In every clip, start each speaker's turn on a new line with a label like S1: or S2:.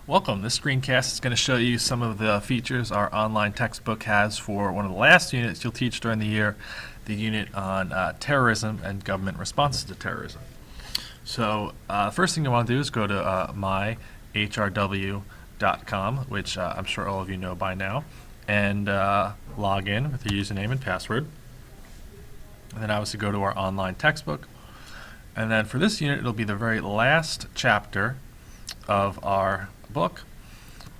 S1: Welcome. This screencast is going to show you some of the features our online textbook has for one of the last units you'll teach during the year, the unit on terrorism and government responses to terrorism. So first thing you want to do is go to myhrw.com, which I'm sure all of you know by now, and log in with your username and password. And then obviously go to our online textbook. And then for this unit, it'll be the very last chapter of our book,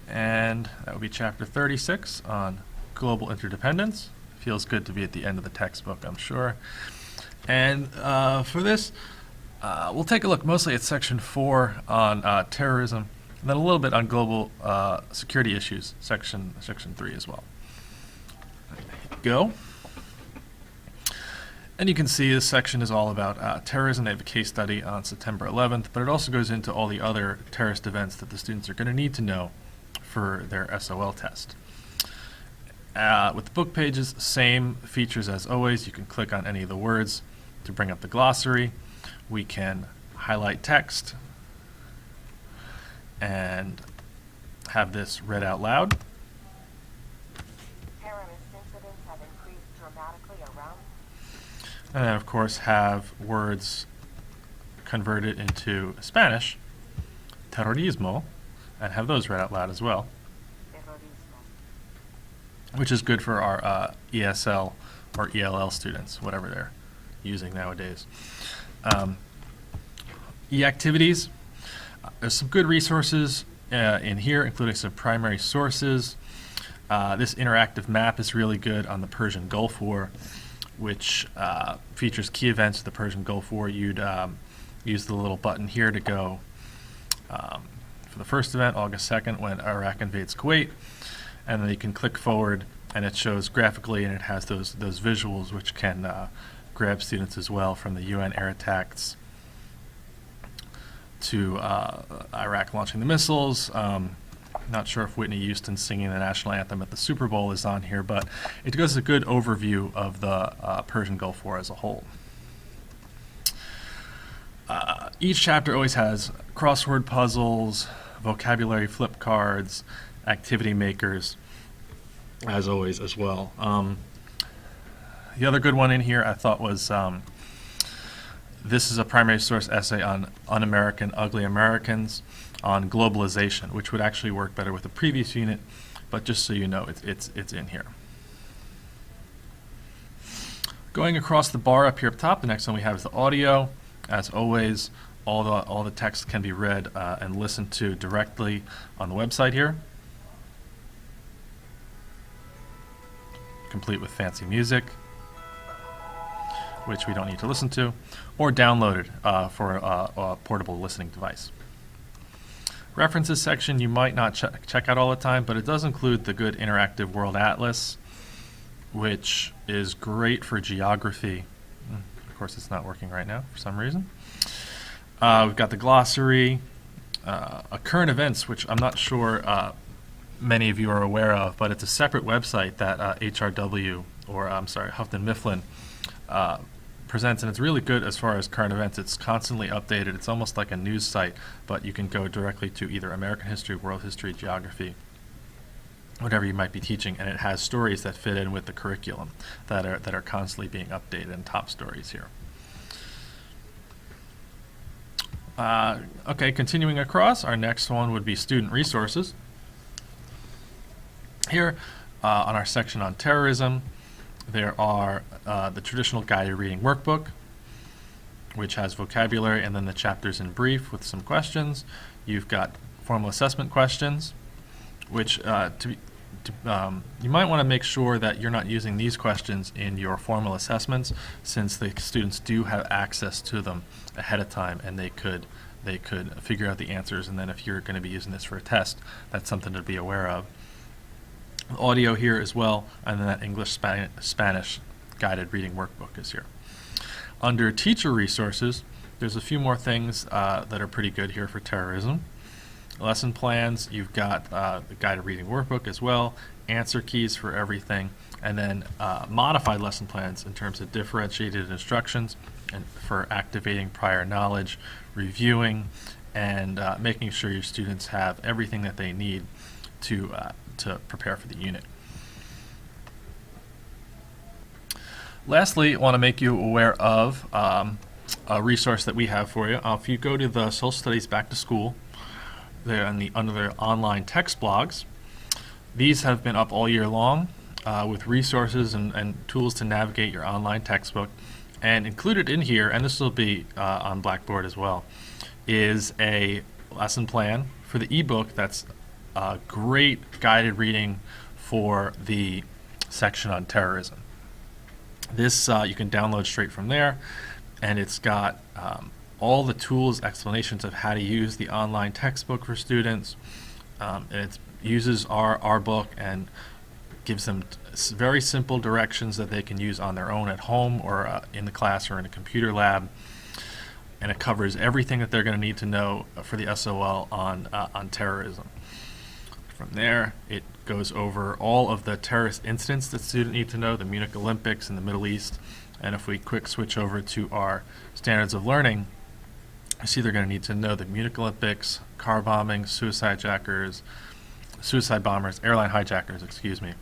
S1: and that would be chapter 36 on global interdependence. Feels good to be at the end of the textbook, I'm sure. And for this, we'll take a look mostly at section 4 on terrorism, and then a little bit on global security issues, section 3 as well. Go. And you can see this section is all about terrorism. They have a case study on September 11th, but it also goes into all the other terrorist events that the students are going to need to know for their SOL test. With the book pages, same features as always. You can click on any of the words to bring up the glossary. We can highlight text and have this read out loud. And then, of course, have words converted into Spanish, terrorismo, and have those read out loud as well, which is good for our ESL or ELL students, whatever they're using nowadays. E-activities, there's some good resources in here, including some primary sources. This interactive map is really good on the Persian Gulf War, which features key events of the Persian Gulf War. You'd use the little button here to go for the first event, August 2nd, when Iraq invades Kuwait, and then you can click forward, and it shows graphically, and it has those visuals which can grab students as well, from the UN air attacks to Iraq launching the missiles. Not sure if Whitney Houston singing the national anthem at the Super Bowl is on here, but it gives a good overview of the Persian Gulf War as a whole. Each chapter always has crossword puzzles, vocabulary flip cards, activity makers, as always as well. The other good one in here I thought was this is a primary source essay on Un-American, Ugly Americans, on globalization, which would actually work better with the previous unit, but just so you know, it's in here. Going across the bar up here up top, the next one we have is the audio. As always, all the text can be read and listened to directly on the website here, complete with fancy music, which we don't need to listen to, or downloaded for a portable listening device. References section you might not check out all the time, but it does include the good interactive World Atlas, which is great for geography. Of course, it's not working right now for some reason. We've got the glossary, a current events, which I'm not sure many of you are aware of, but it's a separate website that HRW, or I'm sorry, Houghton Mifflin, presents, and it's really good as far as current events. It's constantly updated. It's almost like a news site, but you can go directly to either American history, world history, geography, whatever you might be teaching, and it has stories that fit in with the curriculum that are constantly being updated, and top stories here. Okay, continuing across, our next one would be student resources. Here on our section on terrorism, there are the traditional guided reading workbook, which has vocabulary, and then the chapters in brief with some questions. You've got formal assessment questions, which you might want to make sure that you're not using these questions in your formal assessments, since the students do have access to them ahead of time, and they could figure out the answers, and then if you're going to be using this for a test, that's something to be aware of. Audio here as well, and then that English-Spanish guided reading workbook is here. Under teacher resources, there's a few more things that are pretty good here for terrorism. Lesson plans, you've got the guided reading workbook as well, answer keys for everything, and then modified lesson plans in terms of differentiated instructions and for activating prior knowledge, reviewing, and making sure your students have everything that they need to prepare for the unit. Lastly, I want to make you aware of a resource that we have for you. If you go to the Social Studies Back to School, there under the online text blogs, these have been up all year long with resources and tools to navigate your online textbook. And included in here, and this will be on Blackboard as well, is a lesson plan for the ebook that's a great guided reading for the section on terrorism. This you can download straight from there, and it's got all the tools, explanations of how to use the online textbook for students. And it uses our book and gives them very simple directions that they can use on their own at home or in the class or in a computer lab. And it covers everything that they're going to need to know for the SOL on terrorism. From there, it goes over all of the terrorist incidents that students need to know, the Munich Olympics in the Middle East. And if we quick switch over to our standards of learning, you see they're going to need to know the Munich Olympics, car bombing, suicide bombers, airline hijackers, excuse me.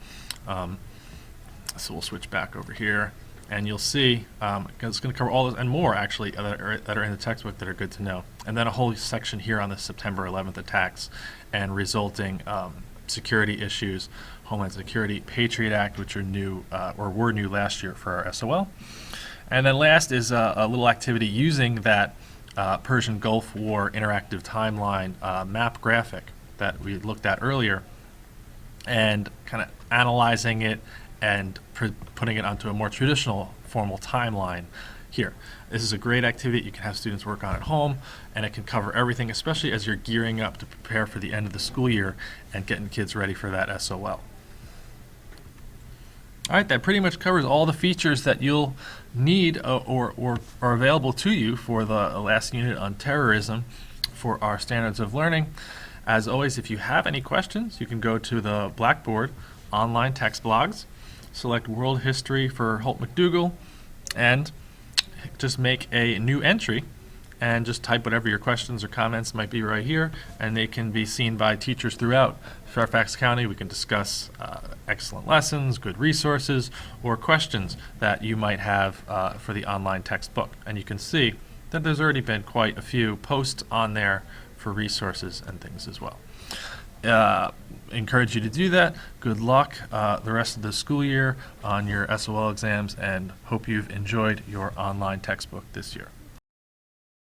S1: So we'll switch back over here, and you'll see it's going to cover all this and more, actually, that are in the textbook that are good to know. And then a whole section here on the September 11th attacks and resulting security issues, Homeland Security, Patriot Act, which are new or were new last year for our SOL. And then last is a little activity using that Persian Gulf War interactive timeline map graphic that we looked at earlier, and kind of analyzing it and putting it onto a more traditional formal timeline here. This is a great activity you can have students work on at home, and it can cover everything, especially as you're gearing up to prepare for the end of the school year and getting kids ready for that SOL. All right, that pretty much covers all the features that you'll need or are available to you for the last unit on terrorism for our standards of learning. As always, if you have any questions, you can go to the Blackboard online text blogs, select World History for Holt McDougal, and just make a new entry and just type whatever your questions or comments might be right here, and they can be seen by teachers throughout Fairfax County. We can discuss excellent lessons, good resources, or questions that you might have for the online textbook. And you can see that there's already been quite a few posts on there for resources and things as well. Encourage you to do that. Good luck the rest of the school year on your SOL exams, and hope you've enjoyed your online textbook this year.